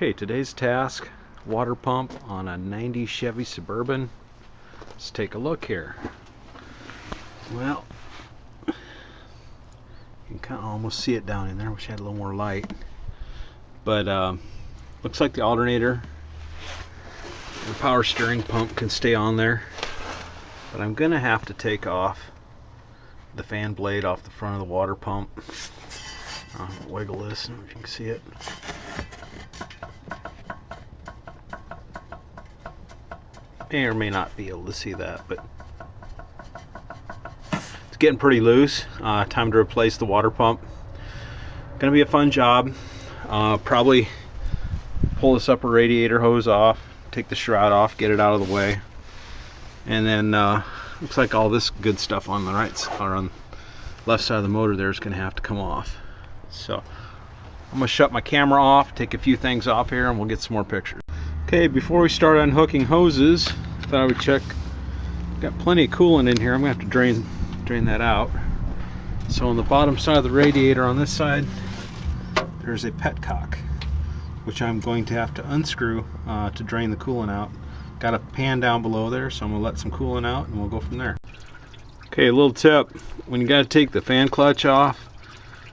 Okay, today's task, water pump on a 90 Chevy Suburban. Let's take a look here. Well, you can kind of almost see it down in there. Wish I had a little more light. But looks like the alternator and power steering pump can stay on there. But I'm gonna have to take off the fan blade off the front of the water pump. Wiggle this, if you can see it. May or may not be able to see that, but it's getting pretty loose. Time to replace the water pump. Gonna be a fun job. Probably pull this upper radiator hose off, take the shroud off, get it out of the way, and then looks like all this good stuff on the right or on the left side of the motor there is gonna have to come off. So I'm gonna shut my camera off, take a few things off here, and we'll get some more pictures. Okay, before we start unhooking hoses, I thought I would check. Got plenty of coolant in here. I'm gonna have to drain that out. So on the bottom side of the radiator on this side, there's a petcock, which I'm going to have to unscrew to drain the coolant out. Got a pan down below there, so I'm gonna let some coolant out and we'll go from there. Okay, a little tip: when you got to take the fan clutch off,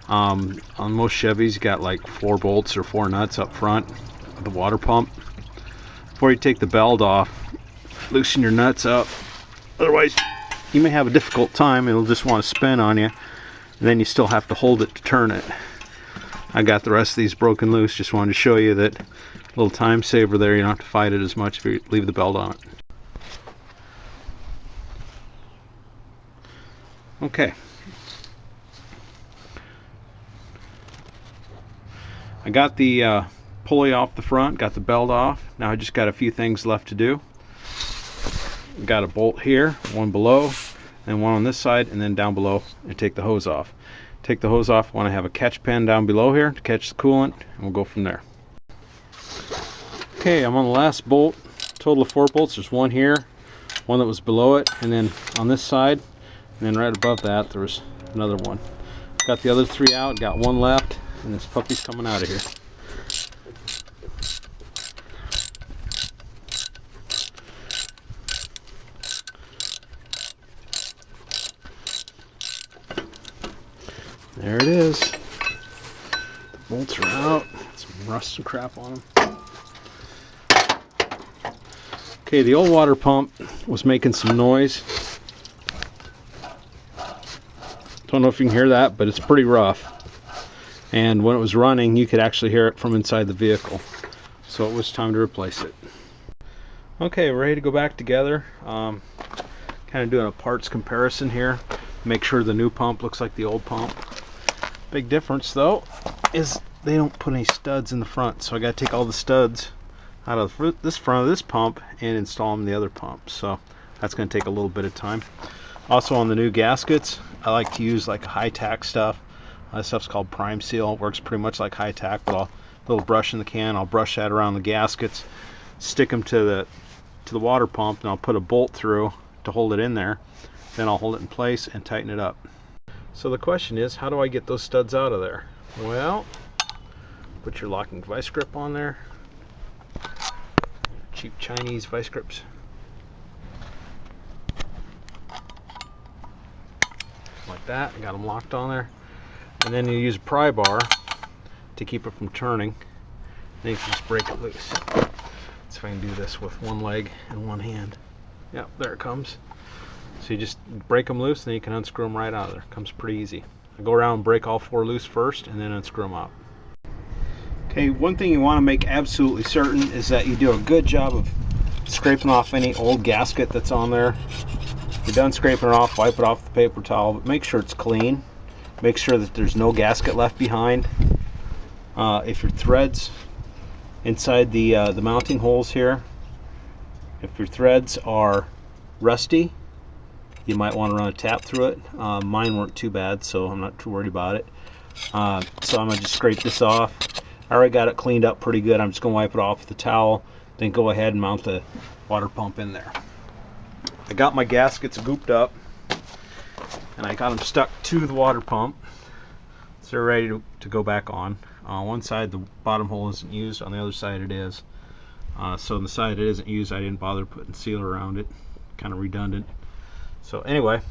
on most Chevys, you got like 4 bolts or 4 nuts up front of the water pump. Before you take the belt off, loosen your nuts up. Otherwise, you may have a difficult time. It'll just want to spin on you, and then you still have to hold it to turn it. I got the rest of these broken loose. Just wanted to show you that little time saver there. You don't have to fight it as much if you leave the belt on it. Okay. I got the pulley off the front, got the belt off. Now I just got a few things left to do. Got a bolt here, one below, and one on this side, and then down below, and take the hose off. Take the hose off, want to have a catch pen down below here to catch the coolant, and we'll go from there. Okay, I'm on the last bolt. Total of 4 bolts. There's one here, one that was below it, and then on this side, and then right above that there was another one. Got the other 3 out, got one left, and this puppy's coming out of here. There it is. The bolts are out. Some rust and crap on them. Okay, the old water pump was making some noise. Don't know if you can hear that, but it's pretty rough. And when it was running, you could actually hear it from inside the vehicle. So it was time to replace it. Okay, ready to go back together. Kind of doing a parts comparison here. Make sure the new pump looks like the old pump. Big difference though is they don't put any studs in the front, so I got to take all the studs out of this front of this pump and install them in the other pump. So that's going to take a little bit of time. Also on the new gaskets, I like to use like high-tack stuff. This stuff's called Prime Seal. It works pretty much like high-tack, but I'll little brush in the can. I'll brush that around the gaskets, stick them to the water pump, and I'll put a bolt through to hold it in there. Then I'll hold it in place and tighten it up. So the question is, how do I get those studs out of there? Well, put your locking vice grip on there. Cheap Chinese vice grips. Like that, I got them locked on there. And then you use a pry bar to keep it from turning. Then you can just break it loose. Let's see if I can do this with one leg and one hand. Yeah, there it comes. So you just break them loose, and then you can unscrew them right out of there. Comes pretty easy. I go around and break all 4 loose first, and then unscrew them out. Okay, one thing you want to make absolutely certain is that you do a good job of scraping off any old gasket that's on there. If you're done scraping it off, wipe it off with a paper towel, but make sure it's clean. Make sure that there's no gasket left behind. If your threads inside the mounting holes here, if your threads are rusty, you might want to run a tap through it. Mine weren't too bad, so I'm not too worried about it. So I'm going to just scrape this off. I already got it cleaned up pretty good. I'm just going to wipe it off with the towel, then go ahead and mount the water pump in there. I got my gaskets gooped up, and I got them stuck to the water pump, so they're ready to go back on. One side the bottom hole isn't used, on the other side it is. So on the side it isn't used, I didn't bother putting sealer around it. Kind of redundant. So anyway,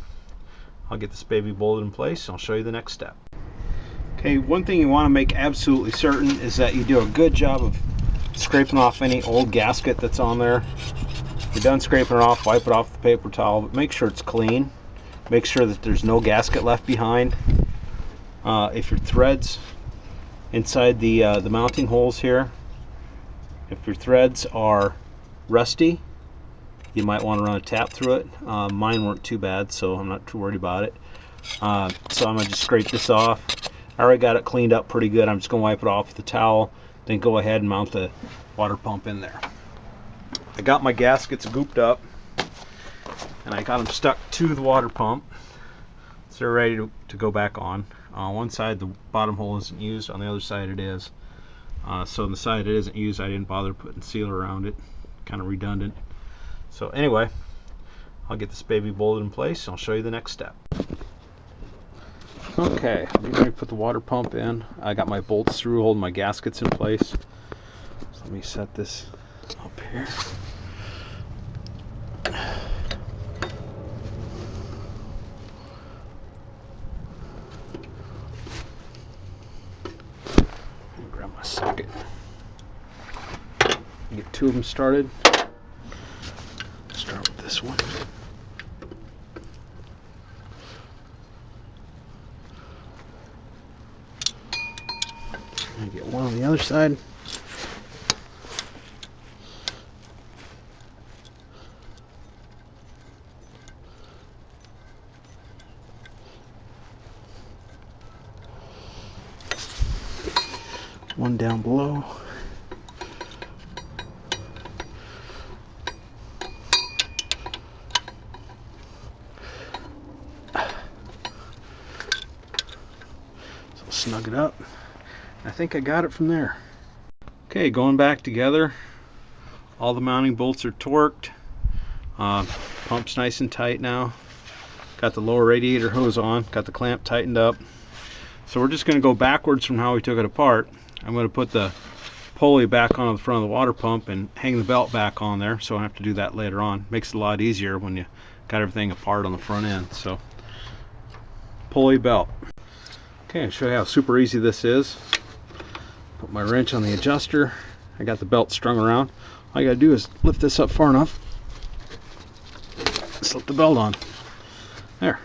I'll get this baby bolted in place and I'll show you the next step. Okay, one thing you want to make absolutely certain is that you do a good job of scraping off any old gasket that's on there. If you're done scraping it off, wipe it off with the paper towel, but make sure it's clean. Make sure that there's no gasket left behind. If your threads inside the mounting holes here, if your threads are rusty, you might want to run a tap through it. Mine weren't too bad, so I'm not too worried about it. So I'm going to just scrape this off. I already got it cleaned up pretty good. I'm just going to wipe it off with the towel, then go ahead and mount the water pump in there. I got my gaskets gooped up, and I got them stuck to the water pump, so they're ready to go back on. One side the bottom hole isn't used, on the other side it is. So on the side it isn't used, I didn't bother putting sealer around it. Kind of redundant. So anyway, I'll get this baby bolted in place and I'll show you the next step. Okay, I'm going to put the water pump in. I got my bolts through holding my gaskets in place. So let me set this up here. Grab my socket. Get two of them started. Start with this one. And get one on the other side. One down below. So snug it up. I think I got it from there. Okay, going back together. All the mounting bolts are torqued. Pump's nice and tight now. Got the lower radiator hose on. Got the clamp tightened up. So we're just going to go backwards from how we took it apart. I'm going to put the pulley back on the front of the water pump and hang the belt back on there, so I have to do that later on. Makes it a lot easier when you got everything apart on the front end. So pulley, belt. Okay, I'll show you how super easy this is. Put my wrench on the adjuster. I got the belt strung around. All you gotta do is lift this up far enough, slip the belt on. There.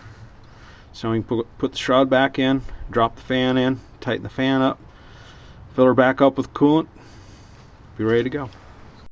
So we can put the shroud back in, drop the fan in, tighten the fan up, fill her back up with coolant, be ready to go.